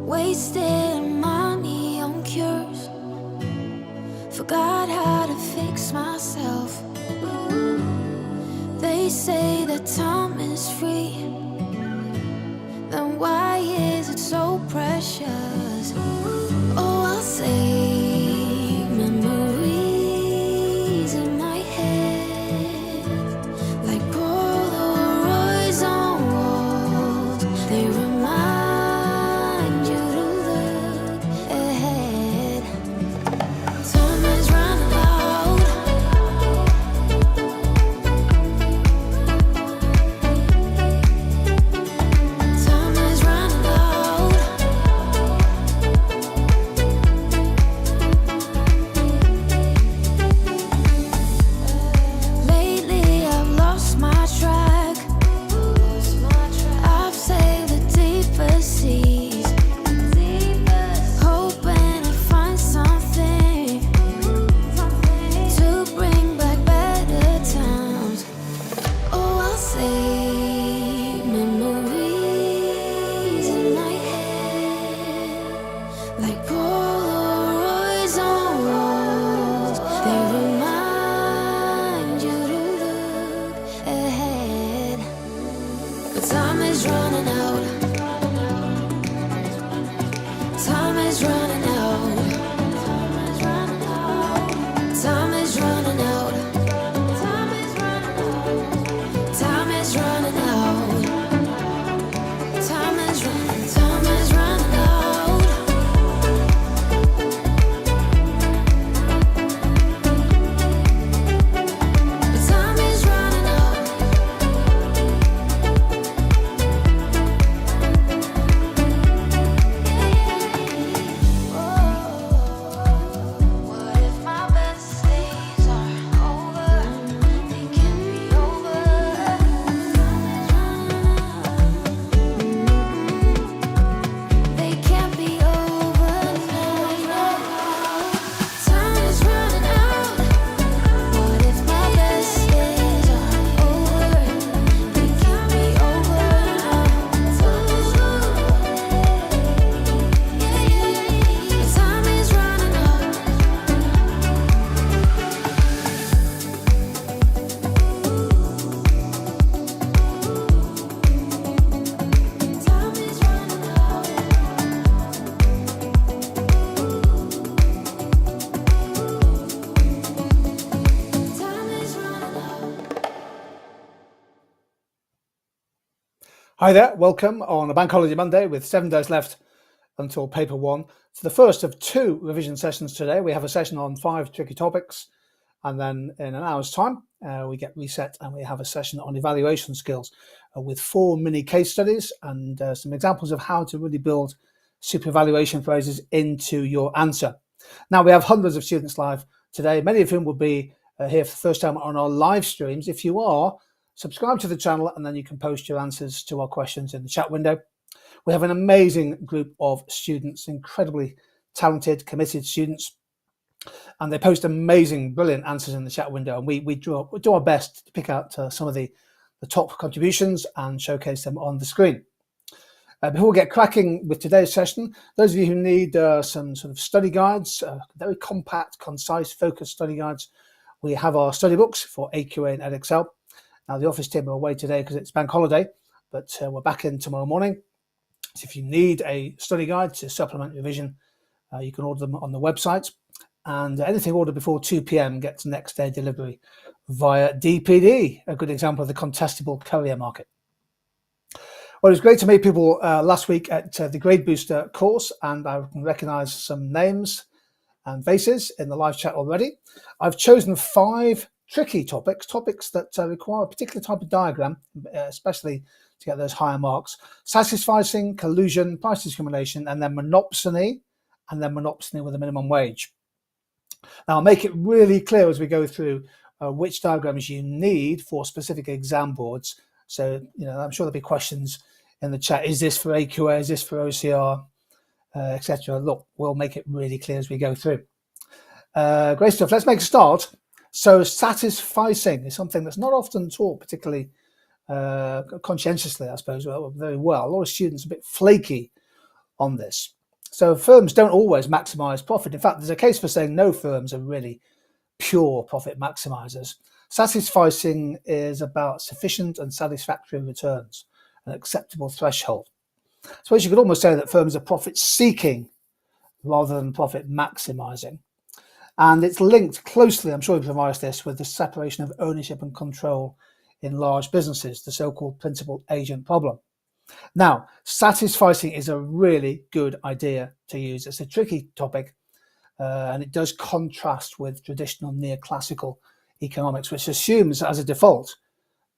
Wasted money on cures. Forgot how to fix myself. They say that time is free. Then why is it so precious? Oh, I'll say memories in my head, like Polaroids on walls. They remind you to look ahead. Time is running out. Time is running out. Lately I've lost my track. I've sailed the deeper seas, hoping to find something to bring back better times. Oh, I'll say memories in my head, like Polaroids on walls. They remind you to look ahead. But time is running out. Time is running out. Time is running out. Time is running out. Time is running out. Time is running. Time is running out. But time is running out. What if my best days are over? They can't be over. They can't be over now. Time is running out. What if my best days are over? They can't be over now. Time is running out. Time is running out. Time is running out. Hi there, welcome on a Bank Holiday Monday with 7 days left until paper one. It's the first of two revision sessions today. We have a session on 5 tricky topics, and then in an hour's time we get reset and we have a session on evaluation skills with 4 mini case studies and some examples of how to really build super evaluation phrases into your answer. Now, we have hundreds of students live today, many of whom will be here for the first time on our live streams. If you are, subscribe to the channel and then you can post your answers to our questions in the chat window. We have an amazing group of students, incredibly talented, committed students, and they post amazing, brilliant answers in the chat window, and we do our best to pick out some of the top contributions and showcase them on the screen. Before we get cracking with today's session, those of you who need some sort of study guides, very compact, concise, focused study guides, we have our study books for AQA and EdXL. Now, the office team are away today because it's bank holiday, but we're back in tomorrow morning. So if you need a study guide to supplement revision, you can order them on the website. And anything ordered before 2 p.m. gets next day delivery via DPD, a good example of the contestable courier market. Well, it was great to meet people last week at the Grade Booster course, and I can recognise some names and faces in the live chat already. I've chosen 5 tricky topics that require a particular type of diagram, especially to get those higher marks. Satisficing, collusion, price discrimination, and then monopsony with a minimum wage. Now, I'll make it really clear as we go through which diagrams you need for specific exam boards. So, I'm sure there'll be questions in the chat. Is this for AQA? Is this for OCR? Etc. Look, we'll make it really clear as we go through. Great stuff. Let's make a start. So satisficing is something that's not often taught particularly conscientiously, I suppose, very well. A lot of students are a bit flaky on this. So firms don't always maximize profit. In fact, there's a case for saying no firms are really pure profit maximizers. Satisficing is about sufficient and satisfactory returns, an acceptable threshold. I suppose you could almost say that firms are profit seeking rather than profit maximizing. And it's linked closely, I'm sure you've revised this, with the separation of ownership and control in large businesses, the so-called principal agent problem. Now, satisficing is a really good idea to use. It's a tricky topic, and it does contrast with traditional neoclassical economics, which assumes as a default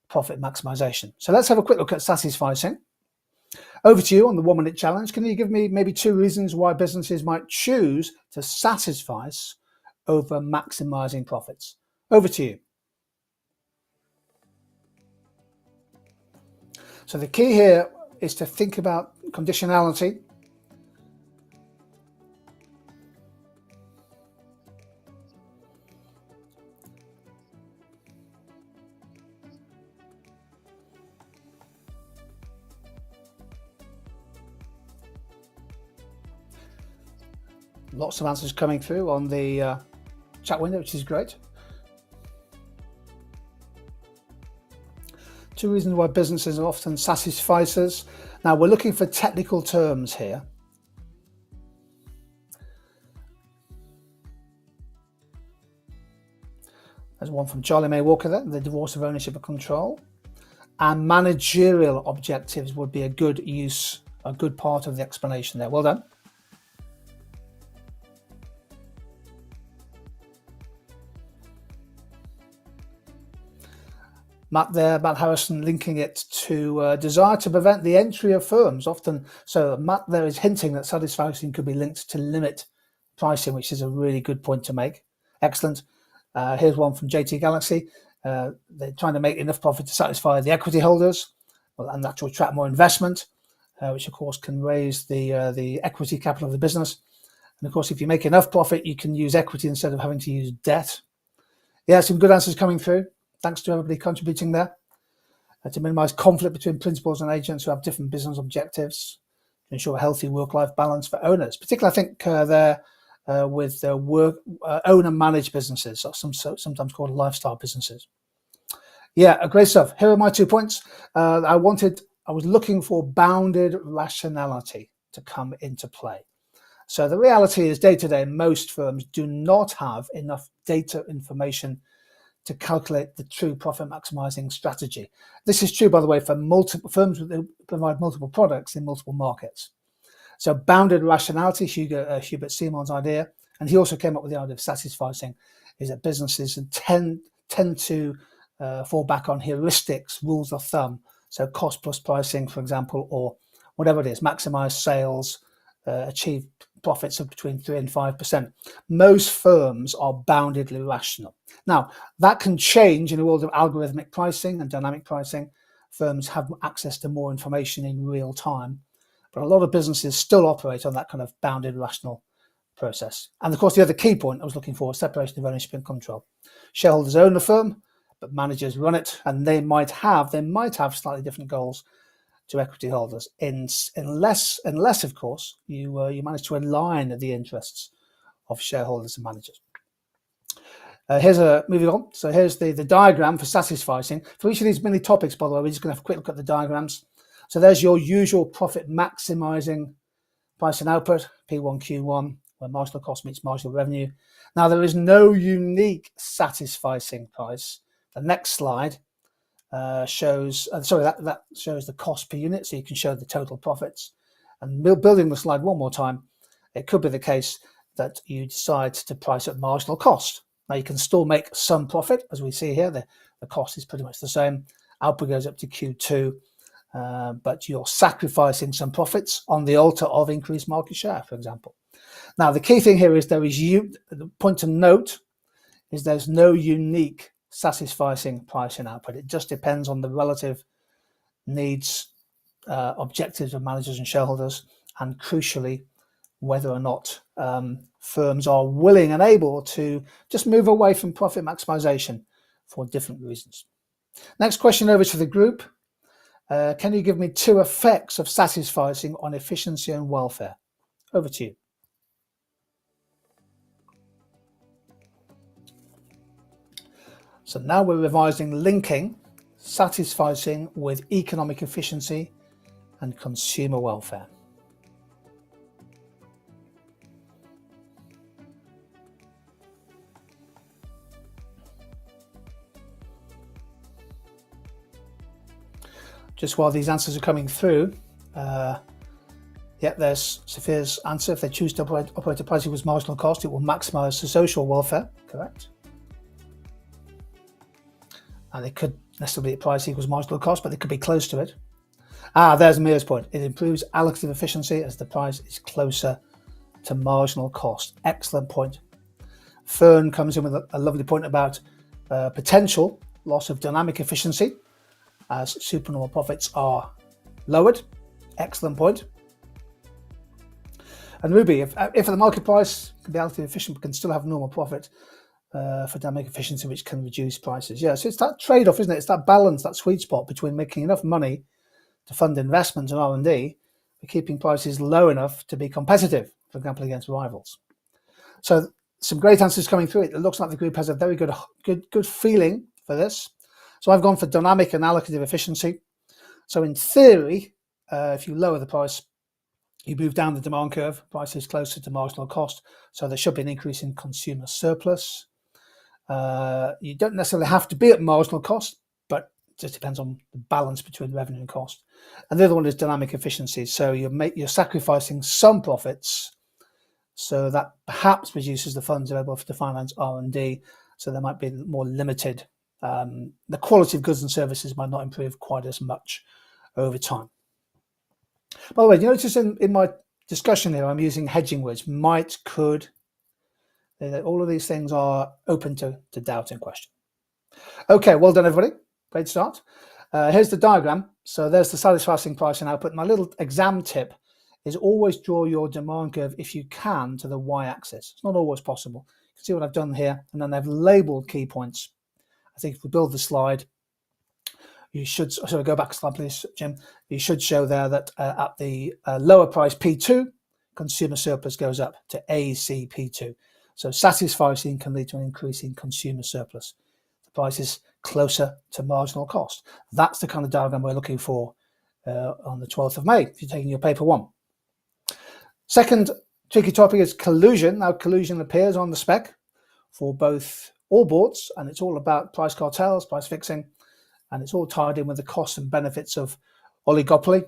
profit maximization. So let's have a quick look at satisficing. Over to you on the 1 minute challenge. Can you give me maybe 2 reasons why businesses might choose to satisfice over maximizing profits? Over to you. So the key here is to think about conditionality. Lots of answers coming through on the chat window, which is great. 2 reasons why businesses are often satisficers. Now we're looking for technical terms here. There's one from Charlie May Walker there, the divorce of ownership and control. And managerial objectives would be a good part of the explanation there. Well done. Matt Harrison linking it to desire to prevent the entry of firms often. So Matt there is hinting that satisficing could be linked to limit pricing, which is a really good point to make. Excellent. Here's one from JT Galaxy. They're trying to make enough profit to satisfy the equity holders, and that to attract more investment, which of course can raise the equity capital of the business. And of course, if you make enough profit, you can use equity instead of having to use debt. Yeah, some good answers coming through. Thanks to everybody contributing there. To minimize conflict between principals and agents who have different business objectives, to ensure a healthy work-life balance for owners. Particularly, I think there with owner-managed businesses, or sometimes called lifestyle businesses. Yeah, great stuff. Here are my 2 points. I was looking for bounded rationality to come into play. So the reality is, day to day, most firms do not have enough data information to calculate the true profit maximizing strategy. This is true, by the way, for multiple firms that provide multiple products in multiple markets. So bounded rationality, Hubert Simon's idea, and he also came up with the idea of satisficing, is that businesses tend to fall back on heuristics, rules of thumb. So cost plus pricing, for example, or whatever it is, maximize sales, achieve profits of between 3 and 5%. Most firms are boundedly rational. Now, that can change in the world of algorithmic pricing and dynamic pricing. Firms have access to more information in real time, but a lot of businesses still operate on that kind of bounded rational process. And of course, the other key point I was looking for is separation of ownership and control. Shareholders own the firm, but managers run it, and they might have slightly different goals to equity holders, unless of course you manage to align the interests of shareholders and managers. Moving on. So here's the diagram for satisficing. For each of these mini topics, by the way, we're just going to have a quick look at the diagrams. So there's your usual profit maximizing price and output, P1, Q1, where marginal cost meets marginal revenue. Now there is no unique satisficing price. The next slide shows that shows the cost per unit, so you can show the total profits. And building the slide one more time, it could be the case that you decide to price at marginal cost. Now you can still make some profit, as we see here. The cost is pretty much the same. Output goes up to Q2, but you're sacrificing some profits on the altar of increased market share, for example. Now the key thing here is the point to note is there's no unique satisficing price and output. It just depends on the relative needs, objectives of managers and shareholders, and crucially, whether or not firms are willing and able to just move away from profit maximization for different reasons. Next question over to the group. Can you give me 2 effects of satisficing on efficiency and welfare? Over to you. So now we're revising linking satisficing with economic efficiency and consumer welfare. Just while these answers are coming through, there's Sophia's answer. If they choose to operate a price equals marginal cost, it will maximise the social welfare. Correct. And they could necessarily be at price equals marginal cost, but they could be close to it. There's Mia's point. It improves allocative efficiency as the price is closer to marginal cost. Excellent point. Fern comes in with a lovely point about potential loss of dynamic efficiency as supernormal profits are lowered. Excellent point. And Ruby, if the market price can be allocatively efficient but can still have normal profit for dynamic efficiency, which can reduce prices. Yeah, so it's that trade-off, isn't it? It's that balance, that sweet spot between making enough money to fund investment and R&D, but keeping prices low enough to be competitive, for example, against rivals. So some great answers coming through. It looks like the group has a very good feeling for this. So I've gone for dynamic and allocative efficiency. So in theory, if you lower the price, you move down the demand curve, price is closer to marginal cost. So there should be an increase in consumer surplus. You don't necessarily have to be at marginal cost, but it just depends on the balance between revenue and cost. And the other one is dynamic efficiency. So you're sacrificing some profits so that perhaps reduces the funds available to finance R&D. So there might be more limited. The quality of goods and services might not improve quite as much over time. By the way, you notice in my discussion here, I'm using hedging words: might, could. All of these things are open to doubt and question. Okay, well done, everybody. Great start. Here's the diagram. So there's the satisficing price and output. My little exam tip is always draw your demand curve, if you can, to the y-axis. It's not always possible. You can see what I've done here, and then I've labeled key points. I think if we build the slide, you should, sorry, go back a slide, please, Jim. You should show there that at the lower price P2, consumer surplus goes up to ACP2. So satisficing can lead to an increase in consumer surplus. The price is closer to marginal cost. That's the kind of diagram we're looking for on the 12th of May, if you're taking your paper 1. Second tricky topic is collusion. Now, collusion appears on the spec for all boards, and it's all about price cartels, price fixing, and it's all tied in with the costs and benefits of oligopoly.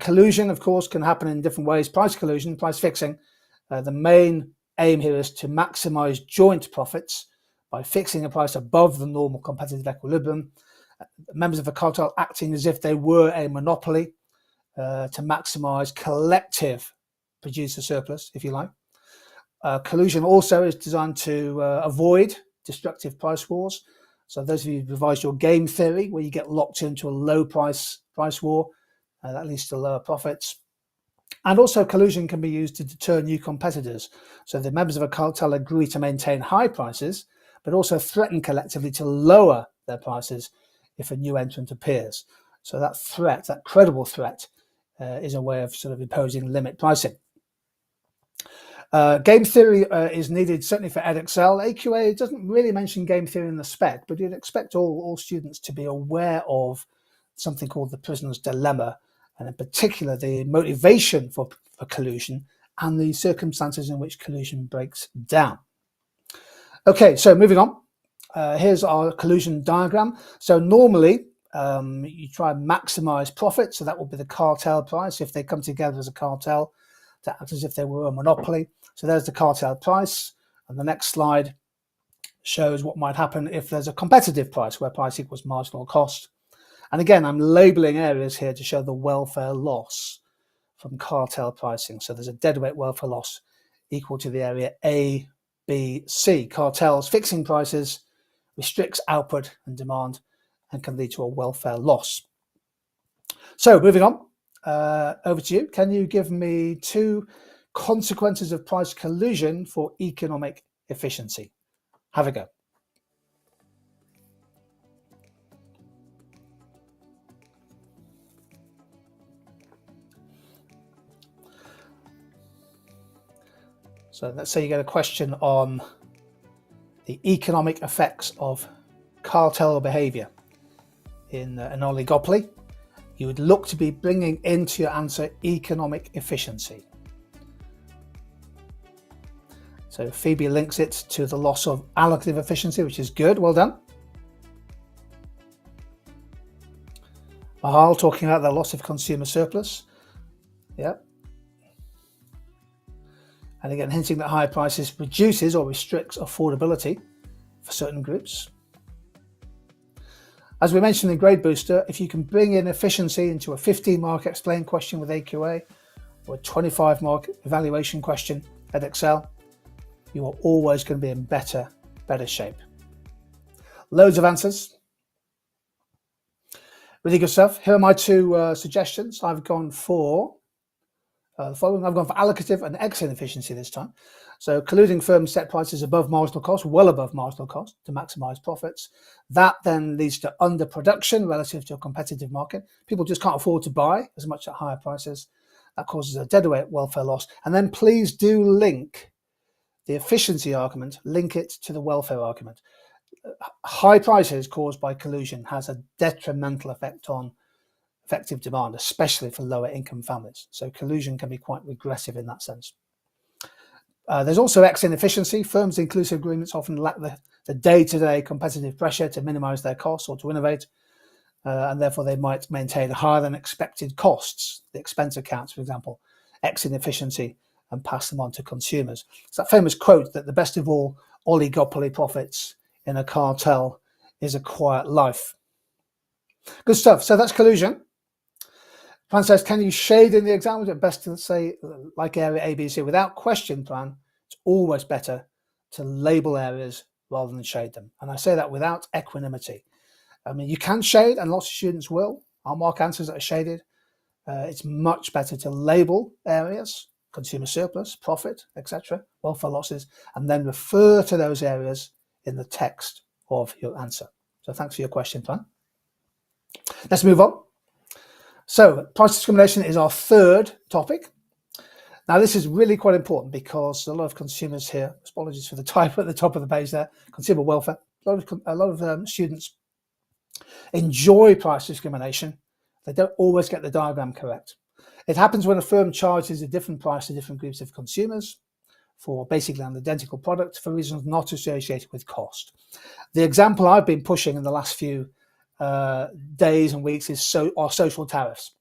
Collusion, of course, can happen in different ways. Price collusion, price fixing. The main aim here is to maximize joint profits by fixing a price above the normal competitive equilibrium. Members of a cartel acting as if they were a monopoly to maximize collective producer surplus, if you like. Collusion also is designed to avoid destructive price wars. So those of you who revised your game theory, where you get locked into a low price war, that leads to lower profits. And also collusion can be used to deter new competitors. So the members of a cartel agree to maintain high prices, but also threaten collectively to lower their prices if a new entrant appears. So that threat, that credible threat, is a way of sort of imposing limit pricing. Game theory is needed certainly for Edexcel. AQA doesn't really mention game theory in the spec, but you'd expect all students to be aware of something called the prisoner's dilemma, and in particular the motivation for collusion and the circumstances in which collusion breaks down. Okay, so moving on. Here's our collusion diagram. So normally you try and maximize profit, so that will be the cartel price if they come together as a cartel to act as if they were a monopoly. So there's the cartel price, and the next slide shows what might happen if there's a competitive price where price equals marginal cost. And again, I'm labeling areas here to show the welfare loss from cartel pricing. So there's a deadweight welfare loss equal to the area A, B, C. Cartels fixing prices restricts output and demand and can lead to a welfare loss. So moving on, over to you. Can you give me 2 consequences of price collusion for economic efficiency? Have a go. So let's say you get a question on the economic effects of cartel behavior in an oligopoly. You would look to be bringing into your answer economic efficiency. So Phoebe links it to the loss of allocative efficiency, which is good. Well done. Mahal talking about the loss of consumer surplus. Yeah. And again, hinting that higher prices reduces or restricts affordability for certain groups. As we mentioned in Grade Booster, if you can bring in efficiency into a 15-mark explain question with AQA or a 25-mark evaluation question at Excel, you are always going to be in better shape. Loads of answers. Really good stuff. Here are my two suggestions. I've gone for the following. I've gone for allocative and exit efficiency this time. So colluding firms set prices above marginal cost, well above marginal cost, to maximize profits. That then leads to underproduction relative to a competitive market. People just can't afford to buy as much at higher prices. That causes a deadweight welfare loss. And then please do link the efficiency argument, link it to the welfare argument. High prices caused by collusion has a detrimental effect on effective demand, especially for lower income families. So collusion can be quite regressive in that sense. There's also exit inefficiency. Firms' inclusive agreements often lack the day-to-day competitive pressure to minimize their costs or to innovate, and therefore they might maintain higher than expected costs, the expense accounts, for example, exit inefficiency, and pass them on to consumers. It's that famous quote that the best of all oligopoly profits in a cartel is a quiet life. Good stuff. So that's collusion. Plan says, can you shade in the exam? Is it best to say, like area ABC, without question, Plan, it's always better to label areas rather than shade them. And I say that without equanimity. I mean, you can shade, and lots of students will. I'll mark answers that are shaded. It's much better to label areas, consumer surplus, profit, etc., welfare losses, and then refer to those areas in the text of your answer. So thanks for your question, Plan. Let's move on. So price discrimination is our third topic. Now this is really quite important because a lot of consumers here, apologies for the typo at the top of the page there, consumer welfare, a lot of students enjoy price discrimination. They don't always get the diagram correct. It happens when a firm charges a different price to different groups of consumers for basically an identical product for reasons not associated with cost. The example I've been pushing in the last few days and weeks is our social tariffs.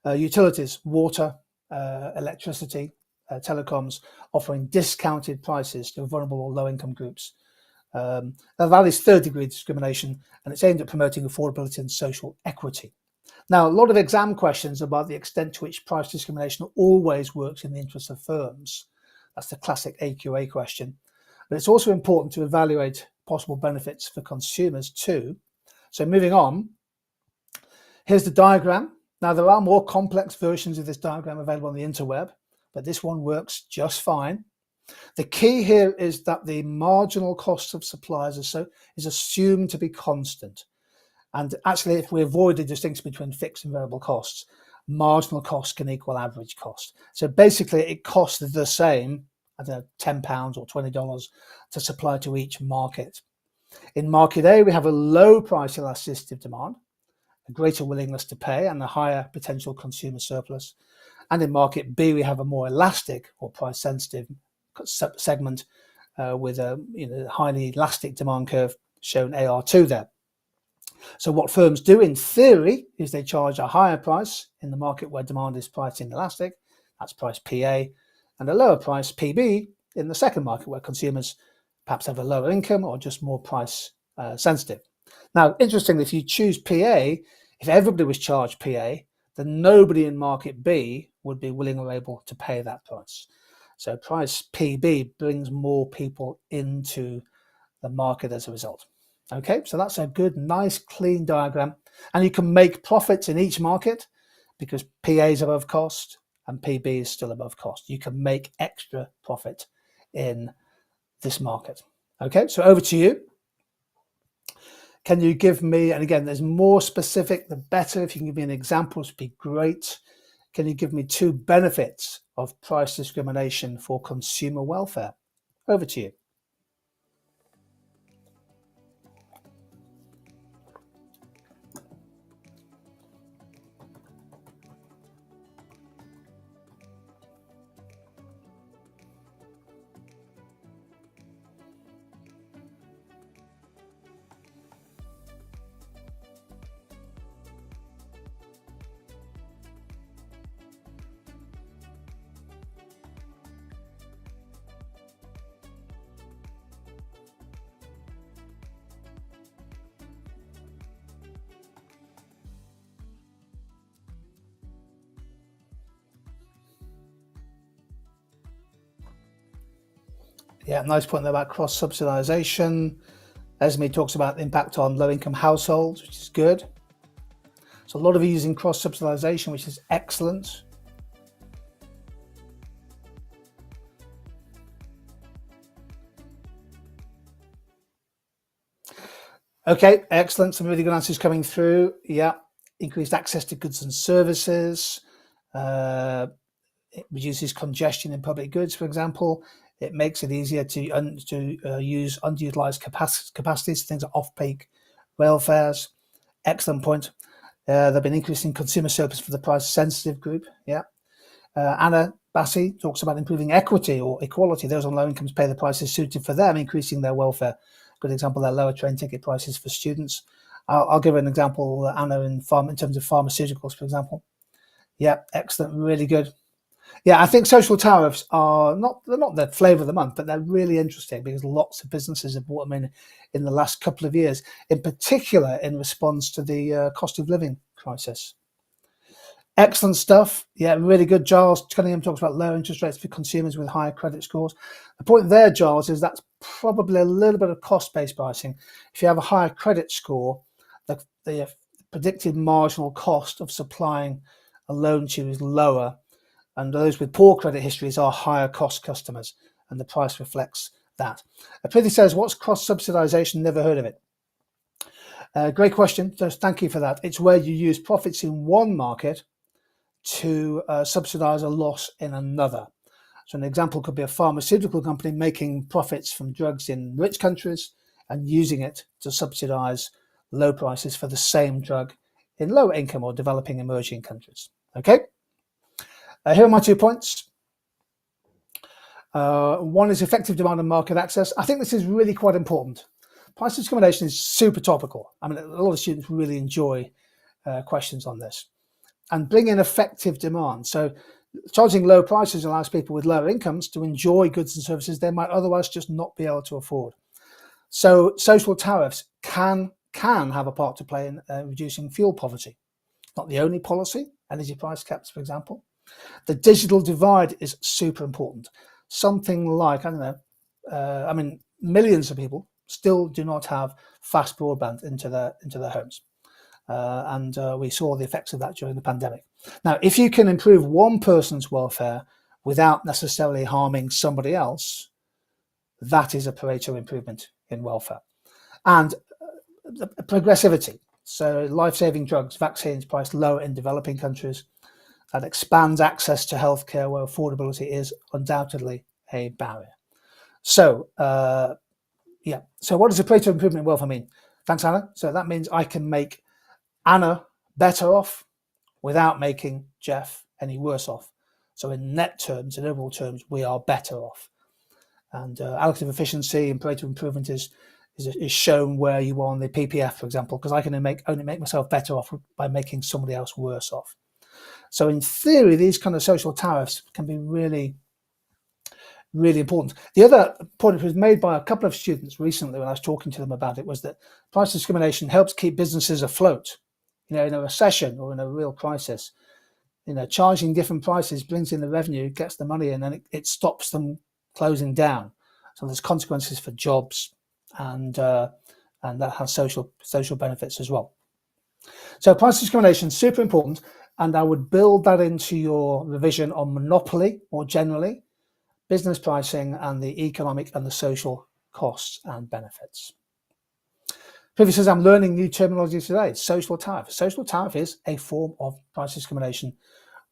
Utilities, water, electricity, telecoms, offering discounted prices to vulnerable or low-income groups. That is third-degree discrimination, and it's aimed at promoting affordability and social equity. Now, a lot of exam questions about the extent to which price discrimination always works in the interest of firms. That's the classic AQA question. But it's also important to evaluate possible benefits for consumers too. So moving on, here's the diagram. Now, there are more complex versions of this diagram available on the interweb, but this one works just fine. The key here is that the marginal cost of suppliers is assumed to be constant. And actually, if we avoid the distinction between fixed and variable costs, marginal cost can equal average cost. So basically, it costs the same, I don't know, £10 or $20 to supply to each market. In market A, we have a low price elasticity of demand, a greater willingness to pay, and a higher potential consumer surplus. And in market B, we have a more elastic or price sensitive segment with a highly elastic demand curve shown AR2 there. So what firms do in theory is they charge a higher price in the market where demand is priced inelastic, that's price PA, and a lower price PB in the second market where consumers perhaps have a lower income or just more price sensitive. Now, interestingly, if you choose PA, if everybody was charged PA, then nobody in market B would be willing or able to pay that price. So price PB brings more people into the market as a result. Okay, so that's a good, nice, clean diagram. And you can make profits in each market because PA is above cost and PB is still above cost. You can make extra profit in this market. Okay, so over to you. Can you give me, and again, there's more specific, the better. If you can give me an example, it would be great. can you give me 2 benefits of price discrimination for consumer welfare? Over to you. Yeah, nice point there about cross-subsidization. Esme talks about the impact on low-income households, which is good. So a lot of you using cross-subsidization, which is excellent. Okay, excellent. Some really good answers coming through. Yeah, increased access to goods and services. It reduces congestion in public goods, for example. It makes it easier to use underutilized capacities, things like off-peak rail fares. Excellent point. There have been increasing consumer surplus for the price-sensitive group. Yeah. Anna Bassi talks about improving equity or equality. Those on low incomes pay the prices suited for them, increasing their welfare. Good example, their lower train ticket prices for students. I'll give an example, Anna, in terms of pharmaceuticals, for example. Yeah, excellent, really good. Yeah, I think social tariffs are they're not the flavour of the month, but they're really interesting because lots of businesses have brought them in the last couple of years, in particular in response to the cost of living crisis. Excellent stuff. Yeah, really good. Giles Cunningham talks about low interest rates for consumers with higher credit scores. The point there, Giles, is that's probably a little bit of cost-based pricing. If you have a higher credit score, the predicted marginal cost of supplying a loan to you is lower, and those with poor credit histories are higher cost customers, and the price reflects that. Prithvi says, what's cross-subsidization? Never heard of it. Great question. So thank you for that. It's where you use profits in one market to subsidize a loss in another. So an example could be a pharmaceutical company making profits from drugs in rich countries and using it to subsidize low prices for the same drug in lower income or developing emerging countries. Okay. Here are my 2 points. One is effective demand and market access. I think this is really quite important. Price discrimination is super topical. I mean, a lot of students really enjoy questions on this. And bring in effective demand. So charging low prices allows people with lower incomes to enjoy goods and services they might otherwise just not be able to afford. So social tariffs can have a part to play in reducing fuel poverty. Not the only policy, energy price caps, for example. The digital divide is super important. Something like, I don't know, millions of people still do not have fast broadband into their homes. And we saw the effects of that during the pandemic. Now, if you can improve one person's welfare without necessarily harming somebody else, that is a Pareto improvement in welfare. And progressivity. So life-saving drugs, vaccines priced lower in developing countries. That expands access to healthcare where affordability is undoubtedly a barrier. So, yeah. So what does a Pareto improvement in welfare mean? Thanks, Anna. So that means I can make Anna better off without making Geoff any worse off. So in net terms, in overall terms, we are better off. And allocative efficiency and Pareto improvement is shown where you are on the PPF, for example, because I can only make myself better off by making somebody else worse off. So in theory, these kind of social tariffs can be really, really important. The other point that was made by a couple of students recently when I was talking to them about it was that price discrimination helps keep businesses afloat. You know, in a recession or in a real crisis, you know, charging different prices brings in the revenue, gets the money in, and it stops them closing down. So there's consequences for jobs, and that has social benefits as well. So price discrimination is super important, and I would build that into your revision on monopoly more generally, business pricing, and the economic and the social costs and benefits. Prithvi says, I'm learning new terminology today. Social tariff. Social tariff is a form of price discrimination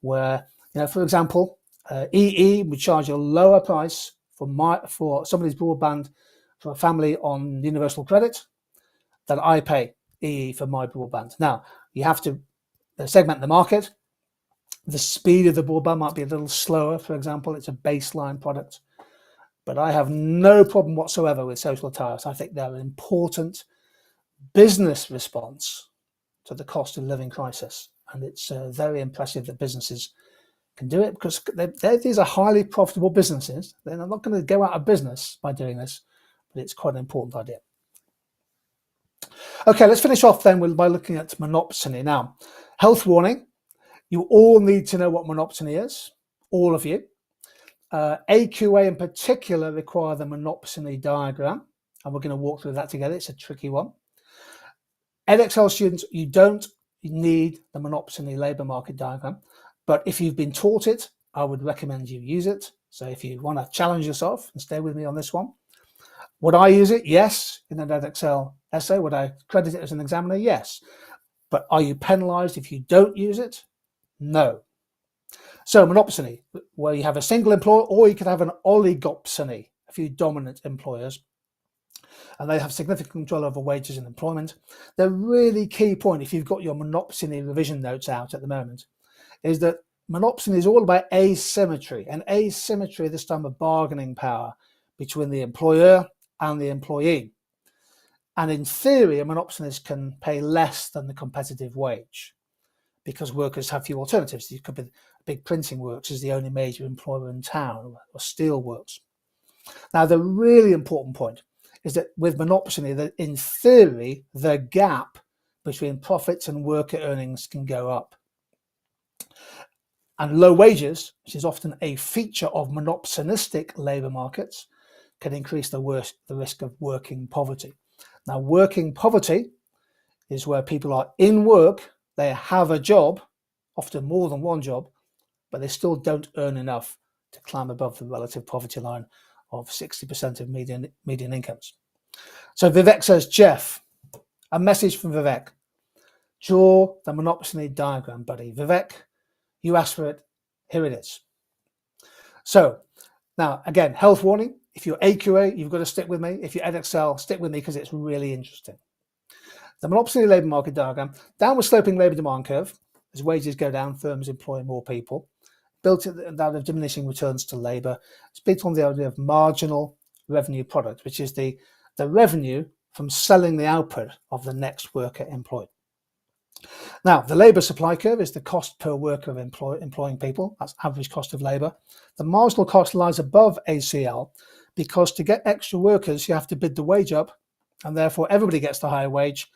where, for example, EE would charge a lower price for somebody's broadband for a family on universal credit than I pay EE for my broadband. Now, you have to segment the market. The speed of the broadband might be a little slower, for example. It's a baseline product. But I have no problem whatsoever with social tariffs. I think they're an important business response to the cost of living crisis. And it's very impressive that businesses can do it, because these are highly profitable businesses. They're not going to go out of business by doing this, but it's quite an important idea. Okay, let's finish off then by looking at monopsony. Now, health warning. You all need to know what monopsony is, all of you. AQA in particular require the monopsony diagram, and we're going to walk through that together. It's a tricky one. Edexcel students, you don't need the monopsony labour market diagram, but if you've been taught it, I would recommend you use it. So if you want to challenge yourself and stay with me on this one. Would I use it? Yes. In an Edexcel essay. Would I credit it as an examiner? Yes. But are you penalised if you don't use it? No. So monopsony, where you have a single employer, or you could have an oligopsony, a few dominant employers, and they have significant control over wages and employment. The really key point, if you've got your monopsony revision notes out at the moment, is that monopsony is all about asymmetry, and asymmetry this time of bargaining power between the employer and the employee. And in theory, a monopsonist can pay less than the competitive wage, because workers have few alternatives. You could be Big Printing Works is the only major employer in town, or Steelworks. Now, the really important point is that with monopsony, that in theory, the gap between profits and worker earnings can go up. And low wages, which is often a feature of monopsonistic labour markets, can increase the risk of working poverty. Now, working poverty is where people are in work, they have a job, often more than one job, but they still don't earn enough to climb above the relative poverty line of 60% of median incomes. So Vivek says, Geoff, a message from Vivek. Draw the monopsony diagram, buddy. Vivek, you asked for it. Here it is. So now, again, health warning. If you're AQA, you've got to stick with me. If you're Edexcel, stick with me, because it's really interesting. The monopsony labour market diagram, downward sloping labour demand curve. As wages go down, firms employ more people. Built out of diminishing returns to labour. It's built on the idea of marginal revenue product, which is the revenue from selling the output of the next worker employed. Now, the labour supply curve is the cost per worker of employing people. That's average cost of labour. The marginal cost lies above ACL, because to get extra workers, you have to bid the wage up, and therefore everybody gets the higher wage.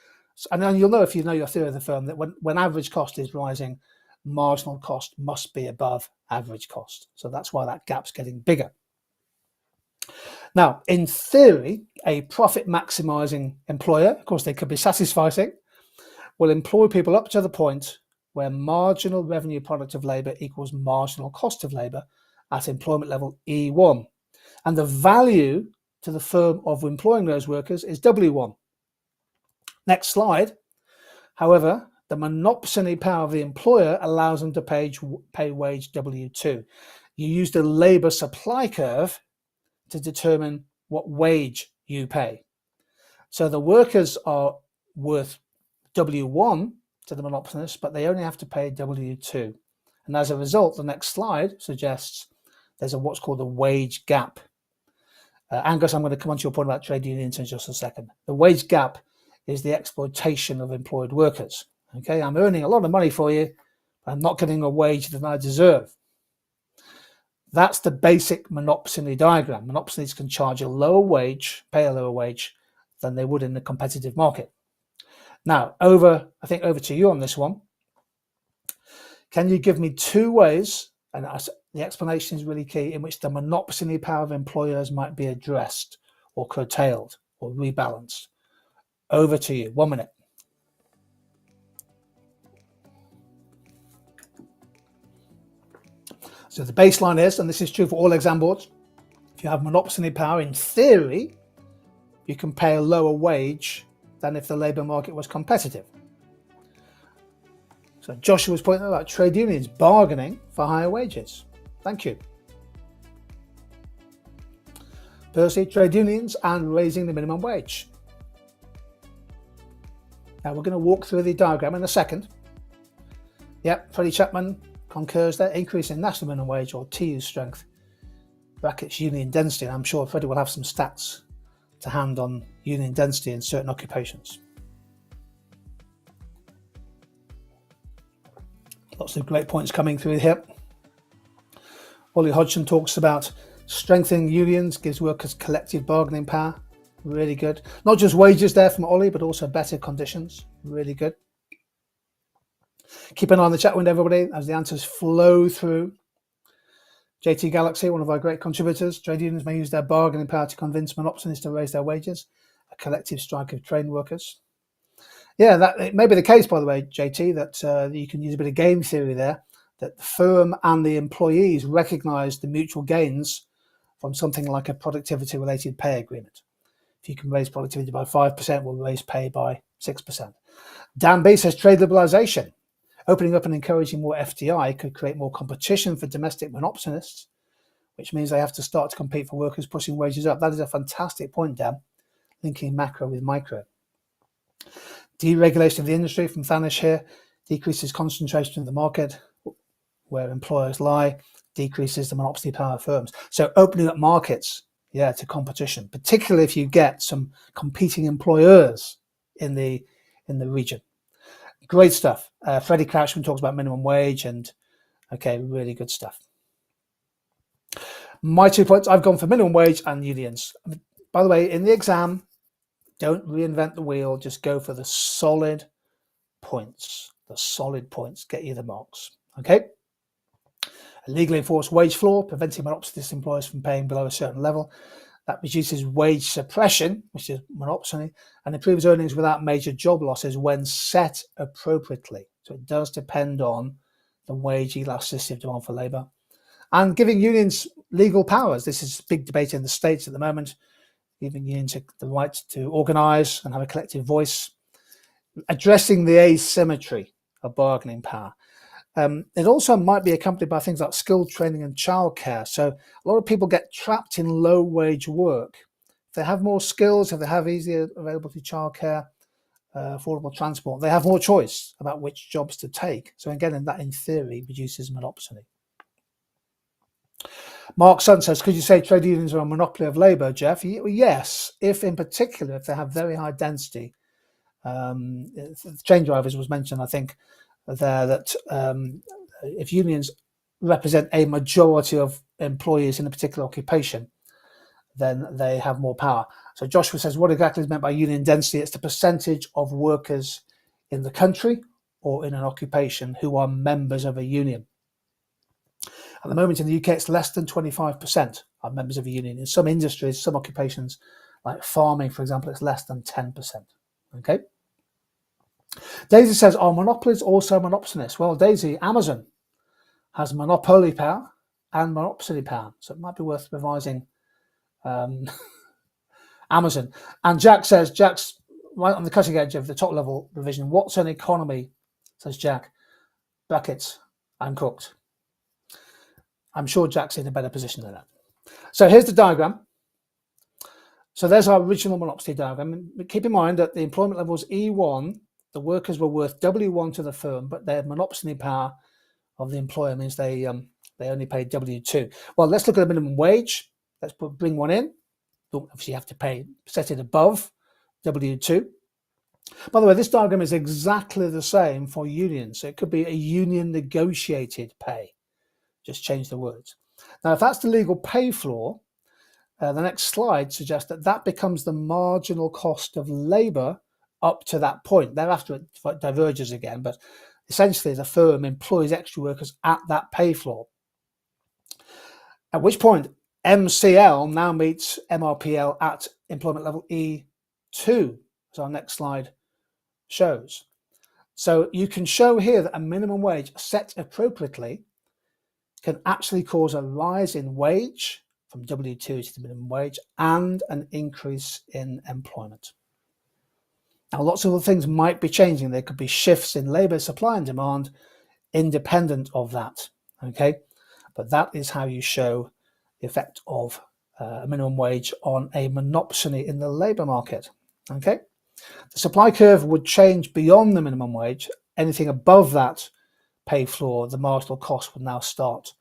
And then you'll know, if you know your theory of the firm, that when average cost is rising, marginal cost must be above average cost. So that's why that gap's getting bigger. Now, in theory, a profit maximizing employer, of course they could be satisficing, will employ people up to the point where marginal revenue product of labour equals marginal cost of labour at employment level E1. And the value to the firm of employing those workers is W1. Next slide. However, the monopsony power of the employer allows them to pay wage W2. You use the labour supply curve to determine what wage you pay. So the workers are worth W1 to the monopsonist, but they only have to pay W2. And as a result, the next slide suggests there's what's called a wage gap. Angus, I'm going to come on to your point about trade unions in just a second. The wage gap is the exploitation of employed workers. Okay, I'm earning a lot of money for you, but I'm not getting a wage that I deserve. That's the basic monopsony diagram. Monopsonies can charge a lower wage, pay a lower wage than they would in the competitive market. Now, over to you on this one. Can you give me two ways, and the explanation is really key, in which the monopsony power of employers might be addressed or curtailed or rebalanced? Over to you. 1 minute. So the baseline is, and this is true for all exam boards, if you have monopsony power, in theory, you can pay a lower wage than if the labour market was competitive. So Joshua was pointing out about trade unions bargaining for higher wages. Thank you. Percy, trade unions and raising the minimum wage. Now we're going to walk through the diagram in a second. Yep, Freddie Chapman concurs there. Increase in national minimum wage or TU strength, brackets union density. And I'm sure Freddie will have some stats to hand on union density in certain occupations. Lots of great points coming through here. Ollie Hodgson talks about strengthening unions gives workers collective bargaining power. Really good. Not just wages there from Ollie, but also better conditions. Really good. Keep an eye on the chat window, everybody, as the answers flow through. JT Galaxy, one of our great contributors. Trade unions may use their bargaining power to convince monopsonists to raise their wages. A collective strike of train workers. Yeah, that it may be the case, by the way, JT, that you can use a bit of game theory there, that the firm and the employees recognise the mutual gains from something like a productivity-related pay agreement. If you can raise productivity by 5%, we'll raise pay by 6%. Dan B says trade liberalisation. Opening up and encouraging more FDI could create more competition for domestic monopsonists, which means they have to start to compete for workers, pushing wages up. That is a fantastic point, Dan, linking macro with micro. Deregulation of the industry from Thanish here decreases concentration of the market where employers lie, decreases the monopsony power of firms. So opening up markets, yeah, to competition, particularly if you get some competing employers in the region. Great stuff. Freddie Crouchman talks about minimum wage and, okay, really good stuff. My 2 points, I've gone for minimum wage and unions. By the way, in the exam, don't reinvent the wheel. Just go for the solid points. The solid points get you the marks. Okay. A legally enforced wage floor, preventing monopsonist employers from paying below a certain level. That reduces wage suppression, which is monopsony, and improves earnings without major job losses when set appropriately. So it does depend on the wage elasticity of demand for labour. And giving unions legal powers. This is a big debate in the States at the moment. Giving unions the right to organise and have a collective voice, addressing the asymmetry of bargaining power. It also might be accompanied by things like skilled training and childcare. So a lot of people get trapped in low-wage work. If they have more skills, if they have easier availability childcare, affordable transport, they have more choice about which jobs to take. So again, that in theory reduces monopsony. Mark Sun says, could you say trade unions are a monopoly of labour, Geoff? Yes, if in particular, if they have very high density. Train drivers was mentioned, I think, there that if unions represent a majority of employees in a particular occupation, then they have more power. So Joshua says, what exactly is meant by union density? It's the percentage of workers in the country or in an occupation who are members of a union. At the moment in the UK, it's less than 25% are members of a union. In some industries, some occupations, like farming, for example, it's less than 10%. Okay. Daisy says, are monopolies also monopsonists? Well, Daisy, Amazon has monopoly power and monopsony power. So it might be worth revising Amazon. And Jack says, Jack's right on the cutting edge of the top level revision. What's an economy? Says Jack. Brackets, I'm cooked. I'm sure Jack's in a better position than that. So here's the diagram. So there's our original monopsony diagram. Keep in mind that the employment level was E1. The workers were worth W1 to the firm, but their monopsony power of the employer means they only paid W2. Well, let's look at the minimum wage. Let's bring one in. Obviously, you have to set it above W2. By the way, this diagram is exactly the same for unions. So it could be a union negotiated pay. Just change the words. Now, if that's the legal pay floor, the next slide suggests that becomes the marginal cost of labour up to that point. Thereafter, it diverges again, but essentially the firm employs extra workers at that pay floor. At which point, MCL now meets MRPL at employment level E2, as our next slide shows. So you can show here that a minimum wage set appropriately can actually cause a rise in wage from W2 to the minimum wage and an increase in employment. Now, lots of other things might be changing. There could be shifts in labour supply and demand independent of that, okay? But that is how you show the effect of a minimum wage on a monopsony in the labour market, okay? The supply curve would change beyond the minimum wage. Anything above that pay floor, the marginal cost would now start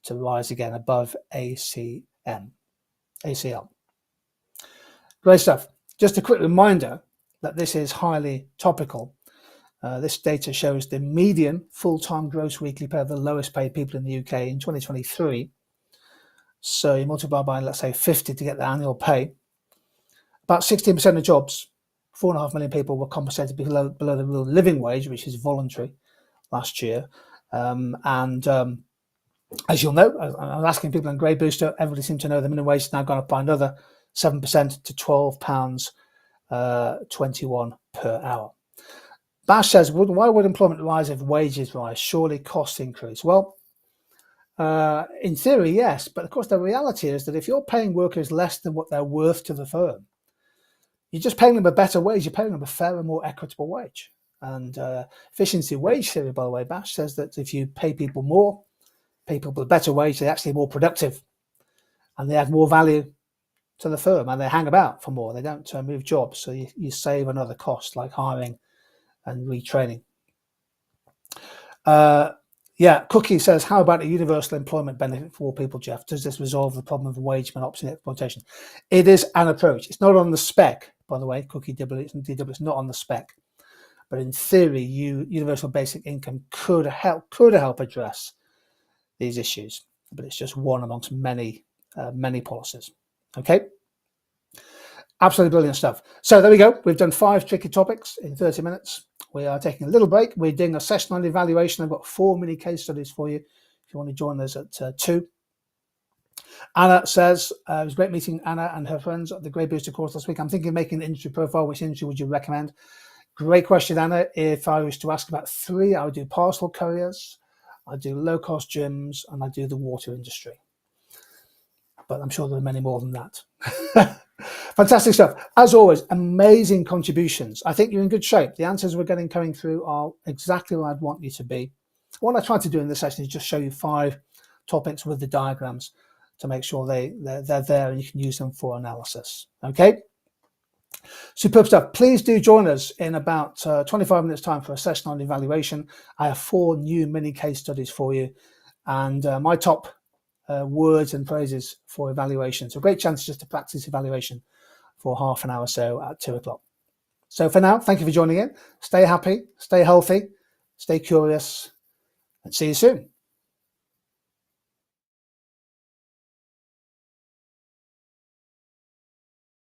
to rise again above ACL. Great stuff. Just a quick reminder that this is highly topical. This data shows the median full-time gross weekly pay of the lowest paid people in the UK in 2023. So you multiply by, let's say, 50 to get the annual pay. About 16% of jobs, 4.5 million people, were compensated below the real living wage, which is voluntary, last year. As you'll know, I was asking people on Grade Booster, everybody seems to know the minimum wage is now gone up by another 7% to £12.21 per hour. Bash says, why would employment rise if wages rise? Surely costs increase. Well, in theory, yes. But of course, the reality is that if you're paying workers less than what they're worth to the firm, you're just paying them a better wage. You're paying them a fairer, more equitable wage. And efficiency wage theory, by the way, Bash says that if you pay people more, pay people a better wage, they're actually more productive and they add more value to the firm and they hang about for more. They don't move jobs. So you save another cost like hiring and retraining. Cookie says, how about a universal employment benefit for all people, Geoff? Does this resolve the problem of wage monopsony exploitation? It is an approach. It's not on the spec, by the way, Cookie DW, it's not on the spec. But in theory, universal basic income could help address these issues. But it's just one amongst many policies. Okay? Absolutely brilliant stuff. So there we go. We've done 5 tricky topics in 30 minutes. We are taking a little break. We're doing a session on evaluation. I've got 4 mini case studies for you if you want to join us at 2. Anna says, it was great meeting Anna and her friends at the Grade Booster course last week. I'm thinking of making an industry profile. Which industry would you recommend? Great question, Anna. If I was to ask about 3, I would do parcel couriers, I do low-cost gyms, and I do the water industry. But I'm sure there are many more than that. Fantastic stuff. As always, amazing contributions. I think you're in good shape. The answers we're getting coming through are exactly where I'd want you to be. What I try to do in this session is just show you 5 topics with the diagrams to make sure they're there and you can use them for analysis. Okay? Superb stuff. Please do join us in about 25 minutes time for a session on evaluation. I have 4 new mini case studies for you and my top words and phrases for evaluation. So a great chance just to practice evaluation for half an hour or so at 2 o'clock. So for now, thank you for joining in. Stay happy, stay healthy, stay curious, and see you soon.